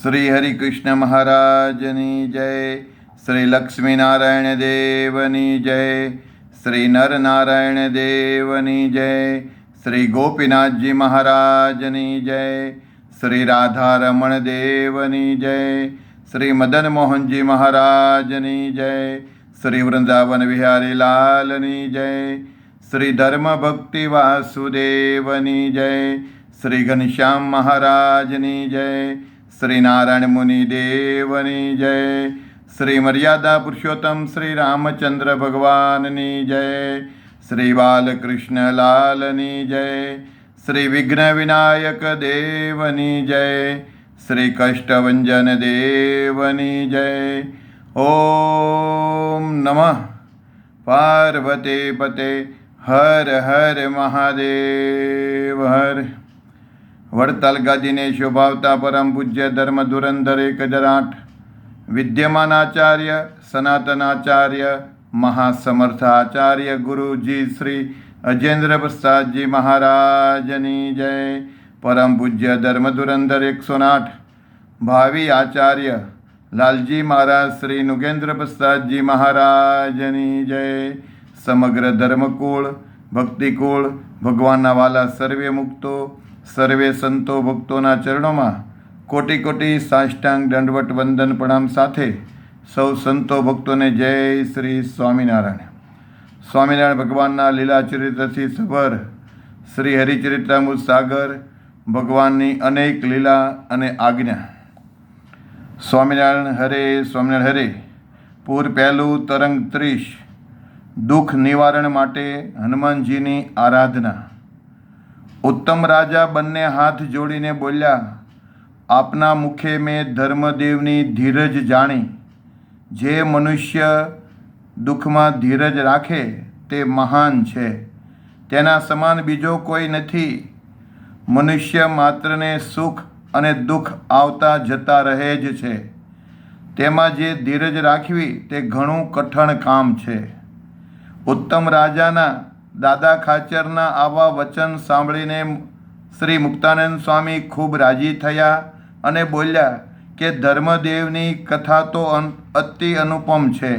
શ્રી હરિકૃષ્ણ મહારાજની જય, શ્રી લક્ષ્મીનારાયણ દેવની જય, શ્રી નરનારાયણ દેવની જય, શ્રી ગોપીનાથજી મહારાજની જય, શ્રી રાધારમણ દેવની જય, શ્રી મદન મોહનજી મહારાજની જય, શ્રી વૃંદાવન વિહારી લાલની જય, શ્રી ધર્મ ભક્તિ વાસુદેવની જય, શ્રી ઘનશ્યામ મહારાજની જય, શ્રી નારાયણ મુનિ દેવની જય, શ્રી મર્યાદા પુરુષોત્તમ શ્રી રામચંદ્ર ભગવાનની જય, શ્રી બાલકૃષ્ણ લાલની જય, શ્રી વિઘ્ન વિનાયક દેવની જય, શ્રી કષ્ટભંજન દેવની જય. ઓમ નમઃ પાર્વતે પતે હર હર મહાદેવ હર. વડતાલ ગાદીને શોભાવતા પરમ પૂજ્ય ધર્મ ધુરંધર 1008 વિદ્યમાન આચાર્ય સનાતનાચાર્ય મહાસમર્થ આચાર્ય ગુરુજી શ્રી અજેન્દ્ર પ્રસાદજી મહારાજની જય. પરમ પૂજ્ય ધર્મ ધુરંધર 108 ભાવિ આચાર્ય લાલજી મહારાજ શ્રી નુગેન્દ્ર પ્રસાદજી મહારાજની જય. સમગ્ર ધર્મકુળ ભક્તિકુળ ભગવાનના વાલા સર્વે મુક્તો સર્વે સંતો ભક્તોના ચરણોમાં કોટી કોટી સાષ્ટાંગ દંડવટ વંદન પ્રણામ સાથે સૌ સંતો ભક્તોને જય શ્રી સ્વામિનારાયણ. સ્વામિનારાયણ ભગવાનના લીલા ચરિત્રથી સભર શ્રી હરિચરિત્રામૃત સાગર ભગવાનની અનેક લીલા અને આજ્ઞા. સ્વામિનારાયણ હરે સ્વામિનારાયણ હરે. પૂર પહેલું તરંગ 30. દુઃખ નિવારણ માટે હનુમાનજીની આરાધના. ઉત્તમ રાજા બંને હાથ જોડીને બોલ્યા, આપના મુખે મેં ધર્મદેવની ધીરજ જાણી. જે મનુષ્ય દુઃખમાં ધીરજ રાખે તે મહાન છે, તેના સમાન બીજો કોઈ નથી. મનુષ્ય માત્રને સુખ અને દુઃખ આવતા જતા રહે જ છે, તેમાં જે ધીરજ રાખવી તે ઘણું કઠણ કામ છે. ઉત્તમ રાજાના દાદા ખાચરના આવા વચન સાંભળીને શ્રી મુક્તાનંદ સ્વામી ખૂબ રાજી થયા અને બોલ્યા કે ધર્મદેવની કથા તો અતિ અનુપમ છે.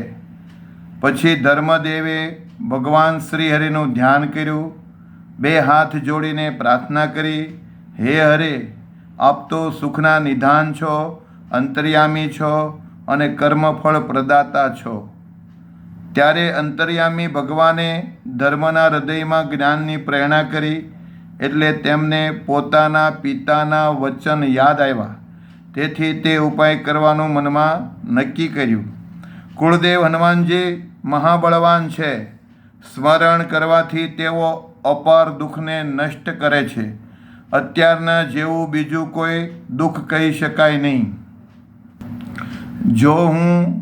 પછી ધર્મદેવે ભગવાન શ્રી હરિનું ધ્યાન કર્યું, બે હાથ જોડીને પ્રાર્થના કરી, હે હરે, આપ તો સુખના નિધાન છો, અંતર્યામી છો અને કર્મફળ પ્રદાતા છો. ત્યારે અંતર્યામી ભગવાને ધર્મના હૃદયમાં જ્ઞાનની પ્રેરણા કરી, એટલે તેમને પોતાના પિતાના વચન યાદ આવ્યા. તેથી તે ઉપાય કરવાનું મનમાં નક્કી કર્યું. કુળદેવ હનુમાનજી મહાબળવાન છે. સ્મરણ કરવાથી તેઓ અપાર દુઃખને નષ્ટ કરે છે. અત્યારના જેવું બીજું કોઈ દુઃખ કહી શકાય નહીં. જો હું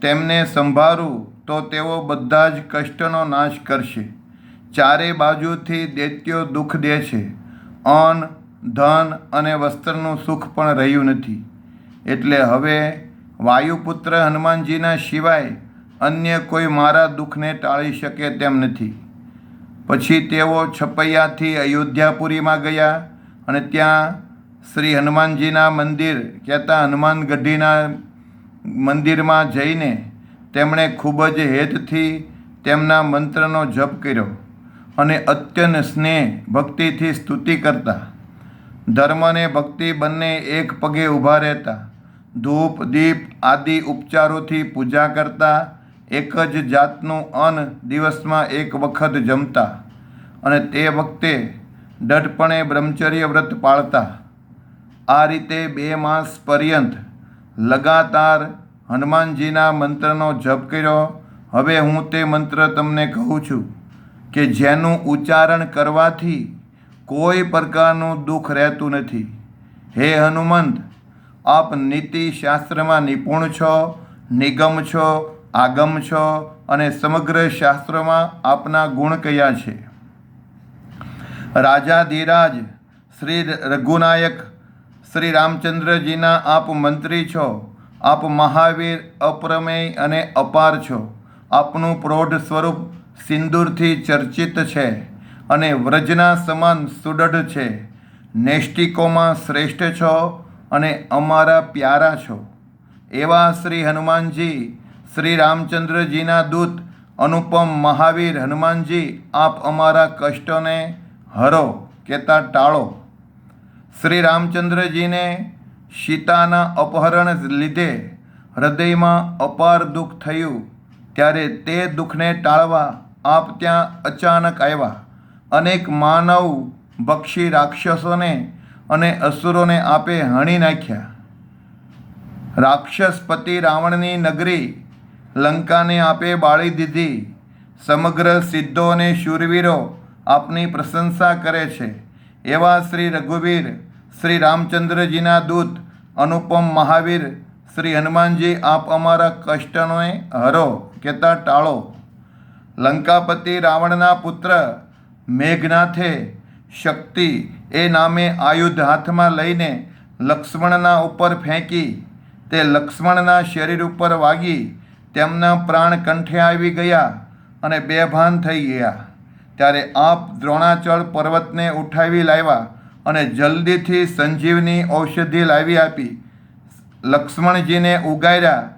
તેમને સંભાળું તો તેઓ બધા જ કષ્ટનો નાશ કરશે. ચારે બાજુથી દૈત્યો દુઃખ દે છે. અન્ન ધન અને વસ્ત્રનું સુખ પણ રહ્યું નથી. એટલે હવે વાયુપુત્ર હનુમાનજીના સિવાય અન્ય કોઈ મારા દુઃખને ટાળી શકે તેમ નથી. પછી તેઓ છપૈયાથી અયોધ્યાપુરીમાં ગયા અને ત્યાં શ્રી હનુમાનજીના મંદિર કહેતા હનુમાન ગઢીના મંદિરમાં જઈને તેમણે ખૂબ જ હેતથી તેમના મંત્રનો જપ કર્યો અને અત્યંત સ્નેહ ભક્તિથી સ્તુતિ કરતા. ધર્મ અને ભક્તિ બંને એક પગે ઊભા રહેતા. ધૂપ દીપ આદિ ઉપચારોથી પૂજા કરતા. એક જ જાતનું અન્ન દિવસમાં એક વખત જમતા અને તે વખતે દઢપણે બ્રહ્મચર્ય વ્રત પાળતા. આ રીતે 2 માસ પર્યંત લગાતાર હનુમાનજીના મંત્રનો જપ કર્યો. હવે હું તે મંત્ર તમને કહું છું કે જેનું ઉચ્ચારણ કરવાથી કોઈ પ્રકારનું દુઃખ રહેતું નથી. હે હનુમંત, આપ નીતિશાસ્ત્રમાં નિપુણ છો, નિગમ છો, આગમ છો અને સમગ્ર શાસ્ત્રોમાં આપના ગુણ કયા છે. રાજાધિરાજ શ્રી રઘુનાયક શ્રી રામચંદ્રજીના આપ મંત્રી છો. આપ મહાવીર અપ્રમેય અને અપાર છો. આપનું પ્રૌઢ સ્વરૂપ સિંદૂરથી ચર્ચિત છે અને વ્રજના સમાન સુદૃઢ છે. નૈષ્ટિકોમાં શ્રેષ્ઠ છો અને અમારા પ્યારા છો. એવા શ્રી હનુમાનજી, શ્રી રામચંદ્રજીના દૂત અનુપમ મહાવીર હનુમાનજી, આપ અમારા કષ્ટોને હરો કહેતા ટાળો. શ્રી રામચંદ્રજીને સીતાના અપહરણ લીધે હૃદયમાં અપાર દુઃખ થયું, ત્યારે તે દુઃખને ટાળવા આપ ત્યાં અચાનક આવ્યા. અનેક માનવ ભક્ષી રાક્ષસોને અને અસુરોને આપે હણી નાખ્યા. રાક્ષસપતિ રાવણની નગરી લંકાને આપે બાળી દીધી. સમગ્ર સિદ્ધો અને શૂરવીરો આપની પ્રશંસા કરે છે. એવા શ્રી રઘુવીર, શ્રી રામચંદ્રજીના દૂત અનુપમ મહાવીર શ્રી હનુમાનજી, આપ અમારા કષ્ટને હરો કહેતા ટાળો. લંકાપતિ રાવણના પુત્ર મેઘનાથે શક્તિ એ નામે આયુધ હાથમાં લઈને લક્ષ્મણના ઉપર ફેંકી. તે લક્ષ્મણના શરીર ઉપર વાગી તેમના પ્રાણ કંઠે આવી ગયા અને બેભાન થઈ ગયા. ત્યારે આપ દ્રોણાચળ પર્વતને ઉઠાવી લાવ્યા અને જલ્દીથી સંજીવની ઔષધિ લાવી આપી લક્ષ્મણજીને ઉગાર્યા.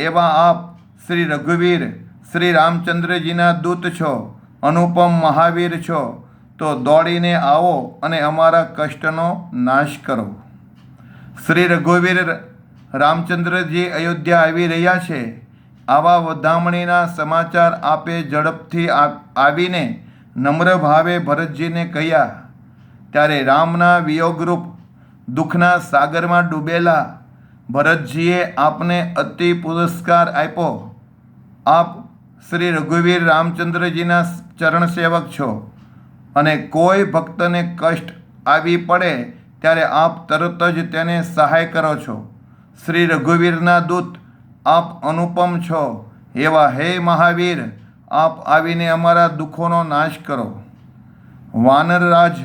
એવા આપ શ્રી રઘુવીર, શ્રી રામચંદ્રજીના દૂત છો, અનુપમ મહાવીર છો, તો દોડીને આવો અને અમારા કષ્ટનો નાશ કરો. શ્રી રઘુવીર રામચંદ્રજી અયોધ્યા આવી રહ્યા છે. આવા વધામણીના સમાચાર આપે ઝડપથી આવીને નમ્ર ભાવે ભરતજીને કહ્યા. ત્યારે રામના વિયોગરૂપ દુઃખના સાગરમાં ડૂબેલા ભરતજીએ આપને અતિ પુરસ્કાર આપ્યો. આપ શ્રી રઘુવીર રામચંદ્રજીના ચરણ સેવક છો અને કોઈ ભક્તને કષ્ટ આવી પડે ત્યારે આપ તરત જ તેને સહાય કરો છો. શ્રી રઘુવીરના દૂત આપ અનુપમ છો. એવા હે મહાવીર, આપ આવીને અમારા દુઃખોનો નાશ કરો. વાનરરાજ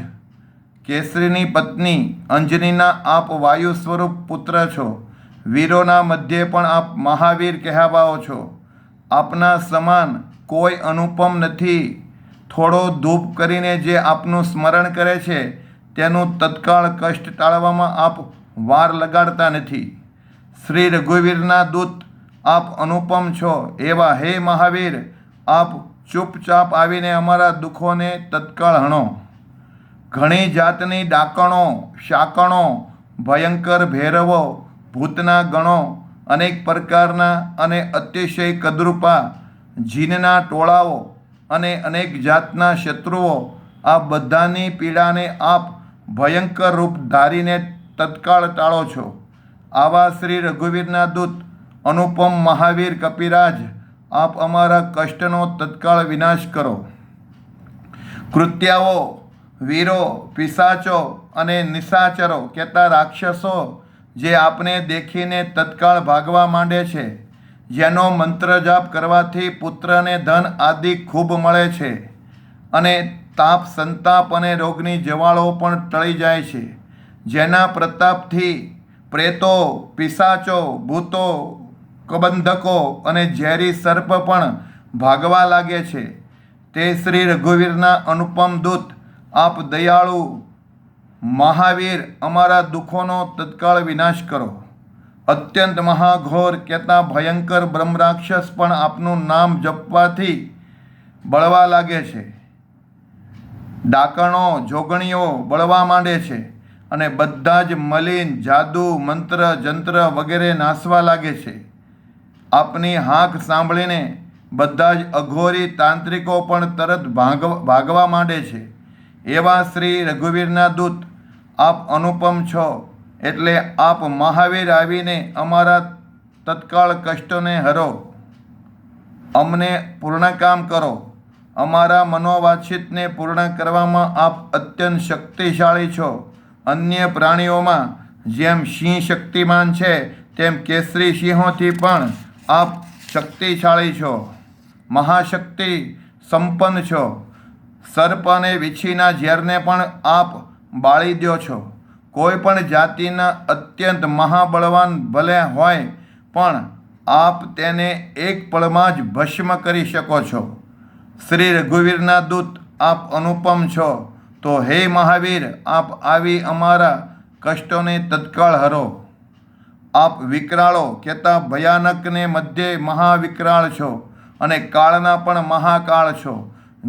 કેસરીની પત્ની અંજનીના આપ વાયુ સ્વરૂપ પુત્ર છો. વીરોના મધ્યે પણ આપ મહાવીર કહેવાઓ છો. આપના સમાન કોઈ અનુપમ નથી. થોડો ધૂપ કરીને જે આપનું સ્મરણ કરે છે તેનું તત્કાળ કષ્ટ ટાળવામાં આપ વાર લગાડતા નથી. શ્રી રઘુવીરના દૂત આપ અનુપમ છો. એવા હે મહાવીર, આપ ચૂપચાપ આવીને અમારા દુઃખોને તત્કાળ હણો. ઘણી જાતની ડાકણો, શાકણો, ભયંકર ભૈરવો, ભૂતના ગણો, અનેક પ્રકારના અને અતિશય કદરૂપા જીનના ટોળાઓ અને અનેક જાતના શત્રુઓ, આ બધાની પીડાને આપ ભયંકર રૂપ ધારીને તત્કાળ ટાળો છો. આવા શ્રી રઘુવીરના દૂત અનુપમ મહાવીર કપિરાજ, આપ અમારા કષ્ટનો તત્કાળ વિનાશ કરો. કૃત્યાઓ, વીરો, પિશાચો અને નિશાચરો કહેતા રાક્ષસો જે આપને દેખીને તત્કાળ ભાગવા માંડે છે, જેનો મંત્ર જાપ કરવાથી પુત્રને ધન આદિ ખૂબ મળે છે અને તાપ, સંતાપ અને રોગની જવાળો પણ ટળી જાય છે, જેના પ્રતાપથી પ્રેતો, પિશાચો, ભૂતો, કબંધકો અને ઝેરી સર્પ પણ ભાગવા લાગે છે, તે શ્રી રઘુવીરના અનુપમ દૂત આપ દયાળુ મહાવીર, અમારા દુઃખોનો તત્કાળ વિનાશ કરો. અત્યંત મહાઘોર કહેતા ભયંકર બ્રહ્મરાક્ષસ પણ આપનું નામ જપવાથી બળવા લાગે છે. ડાકણો, જોગણીઓ બળવા માંડે છે અને બધા જ મલિન, જાદુ, મંત્ર, જંત્ર વગેરે નાસવા લાગે છે. આપની હાંક સાંભળીને બધા જ અઘોરી તાંત્રિકો પણ તરત ભાગવા માંડે છે. એવા શ્રી રઘુવીરના દૂત આપ અનુપમ છો. એટલે આપ મહાવીર આવીને અમારા તત્કાળ કષ્ટોને હરો. અમને પૂર્ણકામ કરો. અમારા મનોવાંછિતને પૂર્ણ કરવામાં આપ અત્યંત શક્તિશાળી છો. અન્ય પ્રાણીઓમાં જેમ સિંહ શક્તિમાન છે, તેમ કેસરી સિંહોથી પણ આપ શક્તિશાળી છો, મહાશક્તિ સંપન્ન છો. સર્પ અને વીછીના ઝેરને પણ આપ બાળી દો છો. કોઈ પણ જાતિના અત્યંત મહાબળવાન ભલે હોય પણ આપ તેને એક પળમાં જ ભસ્મ કરી શકો છો. શ્રી રઘુવીરના દૂત આપ અનુપમ છો. તો હે મહાવીર, આપ આવી અમારા કષ્ટોને તત્કાળ હરો. આપ વિકરાળો કહેતા ભયાનકને મધ્યે મહાવિકરાળ છો, અને કાળના પણ મહાકાળ છો,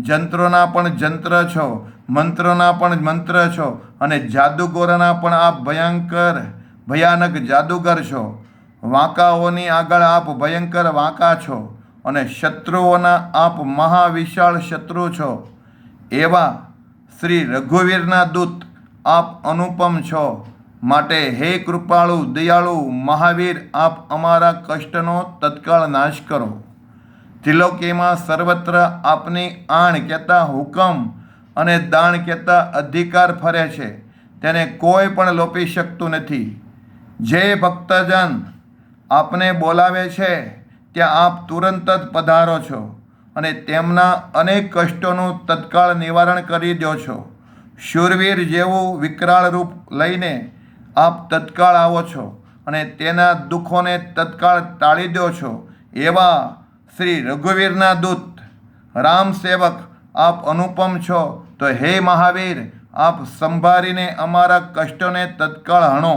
જંત્રોના પણ જંત્ર છો, મંત્રોના પણ મંત્ર છો, અને જાદુગોરોના પણ આપ ભયાનક જાદુગર છો. વાંકાઓની આગળ આપ ભયંકર વાંકા છો, અને શત્રુઓના આપ મહાવિશાળ શત્રુ છો. એવા શ્રી રઘુવીરના દૂત આપ અનુપમ છો. માટે હે કૃપાળુ દયાળુ મહાવીર, આપ અમારા કષ્ટનો તત્કાળ નાશ કરો. ત્રિલોકીમાં સર્વત્ર આપની આણ કહેતા હુકમ અને દાણ કહેતા અધિકાર ફરે છે, તેને કોઈ પણ લોપી શકતું નથી. જે ભક્તજન આપને બોલાવે છે ત્યાં આપ તુરંત જ પધારો છો, અને તેમના અનેક કષ્ટોનું તત્કાળ નિવારણ કરી દો છો. શૂરવીર જેવું વિકરાળ રૂપ લઈને આપ તત્કાળ આવો છો, અને તેના દુઃખોને તત્કાળ ટાળી દો છો. એવા શ્રી રઘુવીરના દૂત રામ સેવક આપ અનુપમ છો. તો હે મહાવીર, આપ સંભાળીને અમારા કષ્ટોને તત્કાળ હણો.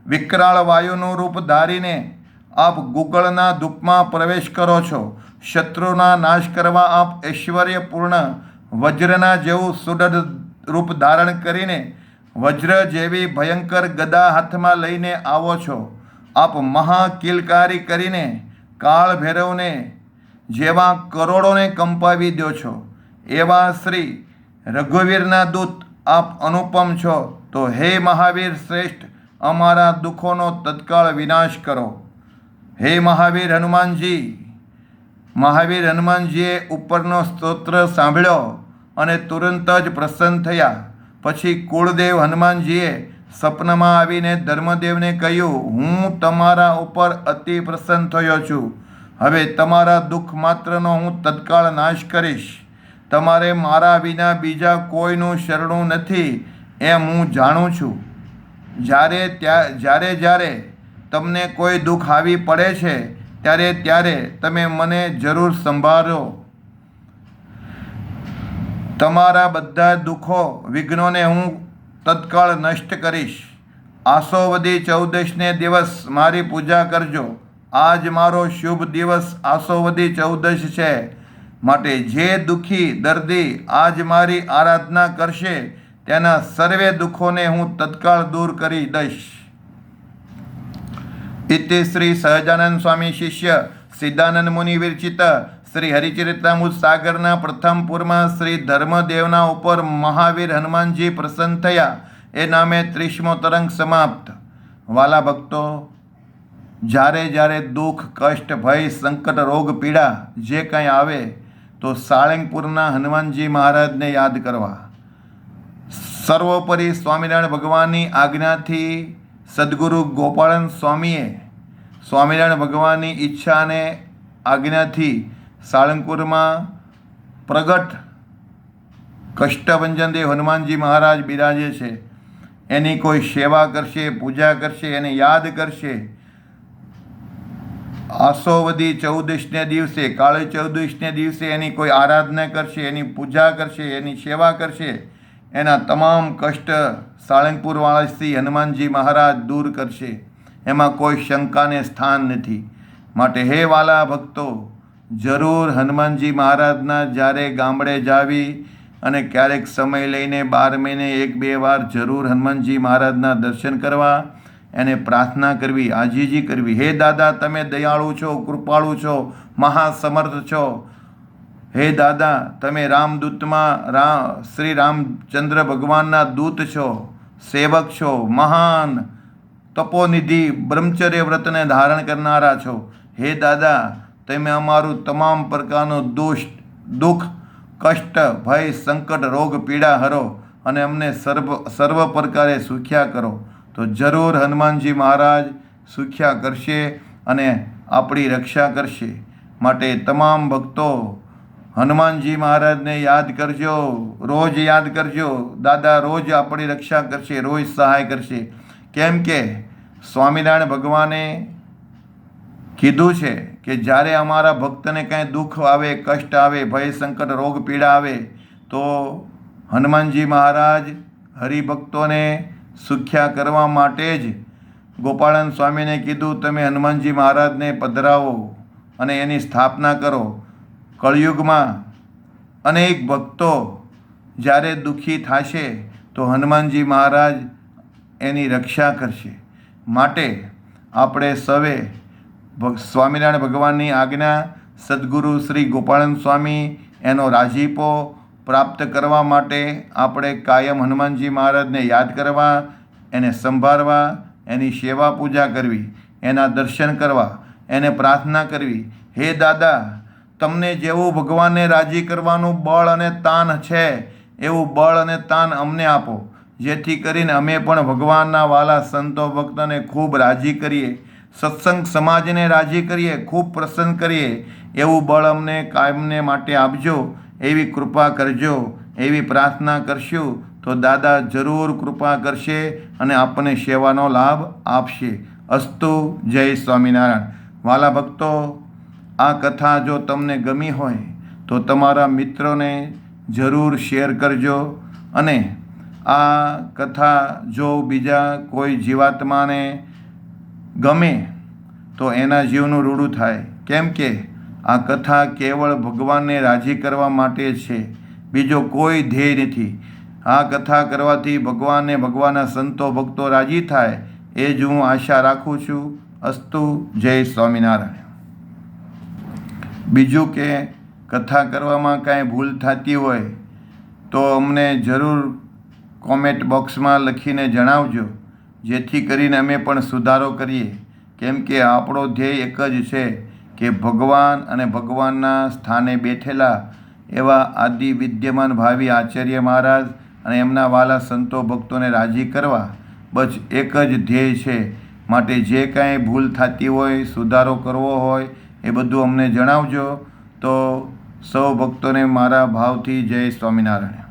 વિકરાળ વાયુનું રૂપ ધારીને આપ ગુગળના ધૂપમાં પ્રવેશ કરો છો. શત્રુના નાશ કરવા આપ ઐશ્વર્યપૂર્ણ વજ્રના જેવું સુદૃઢ રૂપ ધારણ કરીને વજ્ર જેવી ભયંકર ગદા હાથમાં લઈને આવો છો. આપ મહાકિલકારી કરીને કાળ ભૈરવને જેવા કરોડોને કંપાવી દો છો. એવા શ્રી રઘુવીરના દૂત આપ અનુપમ છો. તો હે મહાવીર શ્રેષ્ઠ, અમારા દુઃખોનો તત્કાળ વિનાશ કરો. હે મહાવીર હનુમાનજીએ ઉપરનો સ્તોત્ર સાંભળ્યો અને તુરંત જ પ્રસન્ન થયા. પછી કુળદેવ હનુમાનજીએ સપનામાં આવીને ધર્મદેવને કહ્યું, હું તમારા ઉપર અતિ પ્રસન્ન થયો છું. હવે તમારા દુઃખ માત્રનો હું તત્કાળ નાશ કરીશ. તમારે મારા વિના બીજા કોઈનું શરણું નથી એમ હું જાણું છું. જ્યારે તમને કોઈ દુઃખ આવી પડે છે ત્યારે તમે મને જરૂર સંભાળો. તમારા બધા દુઃખો વિઘ્નોને હું તત્કાળ નષ્ટ કરીશ. આસોવદી ચૌદશને દિવસ મારી પૂજા કરજો. આજ મારો શુભ દિવસ આસોવદી ચૌદશ છે. માટે જે દુઃખી દર્દી આજ મારી આરાધના કરશે તેના સર્વે દુઃખોને હું તત્કાળ દૂર કરી દઈશ. ઇતિ શ્રી સહજાનંદ સ્વામી શિષ્ય સિદ્ધાનંદ મુનિ વિરચિત શ્રી હરિચરિત્રામૃત સાગરના પ્રથમ પૂરમાં શ્રી ધર્મદેવના ઉપર મહાવીર હનુમાનજી પ્રસન્ન થયા એ નામે 30મો તરંગ સમાપ્ત. વાલા ભક્તો, જ્યારે દુઃખ, કષ્ટ, ભય, સંકટ, રોગ, પીડા જે કંઈ આવે તો સાળંગપુરના હનુમાનજી મહારાજને યાદ કરવા. સર્વોપરી સ્વામિનારાયણ ભગવાનની આજ્ઞાથી સદગુરુ ગોપાળન સ્વામીએ સ્વામિનારાયણ ભગવાનની ઈચ્છા અને આજ્ઞાથી સાળંગપુરમાં પ્રગટ કષ્ટભંજન દેવ હનુમાનજી મહારાજ બિરાજે છે. એની કોઈ સેવા કરશે, પૂજા કરશે, એને યાદ કરશે. આસોવદી ચૌદશને દિવસે, કાળી ચૌદશને દિવસે એની કોઈ આરાધના કરશે, એની પૂજા કરશે, એની સેવા કરશે, એના તમામ કષ્ટ સાળંગપુરવાળા શ્રી હનુમાનજી મહારાજ દૂર કરશે. એમાં કોઈ શંકાને સ્થાન નથી. માટે હે વાલા ભક્તો, જરૂર હનુમાનજી મહારાજના જ્યારે ગામડે જાવી અને ક્યારેક સમય લઈને 12 મહિને 1-2 વાર જરૂર હનુમાનજી મહારાજના દર્શન કરવા, એને પ્રાર્થના કરવી, આજીજી કરવી. હે દાદા, તમે દયાળુ છો, કૃપાળુ છો, મહાસમર્થ છો. હે દાદા, તમે રામદૂતમાં શ્રી રામચંદ્ર ભગવાનના દૂત છો, સેવક છો, મહાન તપોનિધિ બ્રહ્મચર્ય વ્રતને ધારણ કરનારા છો. હે દાદા, તમે અમારું તમામ પ્રકારનું દુઃખ, કષ્ટ, ભય, સંકટ, રોગ, પીડા હરો અને અમને સર્વ પ્રકારે સુખ્યા કરો. તો જરૂર હનુમાનજી મહારાજ સુખ્યા કરશે અને આપણી રક્ષા કરશે. માટે તમામ ભક્તો હનુમાનજી મહારાજને યાદ કરજો, રોજ યાદ કરજો. દાદા રોજ આપણી રક્ષા કરશે, રોજ સહાય કરશે. કેમ કે સ્વામિનારાયણ ભગવાને કીધું છે કે જ્યારે અમારા ભક્તને કાંઈ દુઃખ આવે, કષ્ટ આવે, ભય, સંકટ, રોગ, પીડા આવે તો હનુમાનજી મહારાજ હરિભક્તોને સુખ્યા કરવા માટે જ ગોપાળન સ્વામીને કીધું, તમે હનુમાનજી મહારાજને પધરાવો અને એની સ્થાપના કરો. કળિયુગમાં અનેક ભક્તો જ્યારે દુઃખી થશે તો હનુમાનજી મહારાજ એની રક્ષા કરશે. માટે આપણે સૌએ સ્વામિનારાયણ ભગવાનની આજ્ઞા, સદગુરુ શ્રી ગોપાળન સ્વામી એનો રાજીપો પ્રાપ્ત કરવા માટે આપણે કાયમ હનુમાનજી મહારાજને યાદ કરવા, એને સંભાળવા, એની સેવા પૂજા કરવી, એના દર્શન કરવા, એને પ્રાર્થના કરવી, હે દાદા, તમને જેવું ભગવાનને રાજી કરવાનું બળ અને તાન છે એવું બળ અને તાન અમને આપો, જેથી કરીને અમે પણ ભગવાનના વાલા સંતો ભક્તોને ખૂબ રાજી કરીએ, સત્સંગ સમાજને રાજી કરીએ, ખૂબ પ્રસન્ન કરીએ. એવું બળ અમને કાયમને માટે આપજો, એવી કૃપા કરજો, એવી પ્રાર્થના કરશું તો દાદા જરૂર કૃપા કરશે અને આપણને સેવાનો લાભ આપશે. અસ્તુ. જય સ્વામિનારાયણ. વાલા ભક્તો, આ કથા જો તમને ગમી હોય તો તમારા મિત્રોને જરૂર શેર કરજો અને આ કથા જો બીજા કોઈ જીવાત્માને ગમે તો એના જીવનું રૂડું થાય. કેમ કે આ કથા કેવળ ભગવાનને રાજી કરવા માટે છે, બીજો કોઈ ધ્યેય નથી. આ કથા કરવાથી ભગવાનને ભગવાનના સંતો ભક્તો રાજી થાય એ જ હું આશા રાખું છું. અસ્તુ. જય સ્વામિનારાયણ. બીજું કે કથા કરવામાં કાંઈ ભૂલ થતી હોય તો અમને જરૂર કોમેન્ટ બોક્સમાં લખીને જણાવજો, જેથી કરીને અમે પણ સુધારો કરીએ. કેમ કે આપણો ધ્યેય એક જ છે કે ભગવાન અને ભગવાનના સ્થાને બેઠેલા એવા આદિ વિદ્યમાન ભાવિ આચાર્ય મહારાજ અને એમના વાલા સંતો ભક્તોને રાજી કરવા, બસ એક જ ધ્યેય છે. માટે જે કાંઈ ભૂલ થતી હોય, સુધારો કરવો હોય એ બધું અમને જણાવજો. તો સૌ ભક્તોને મારા ભાવથી જય સ્વામિનારાયણ.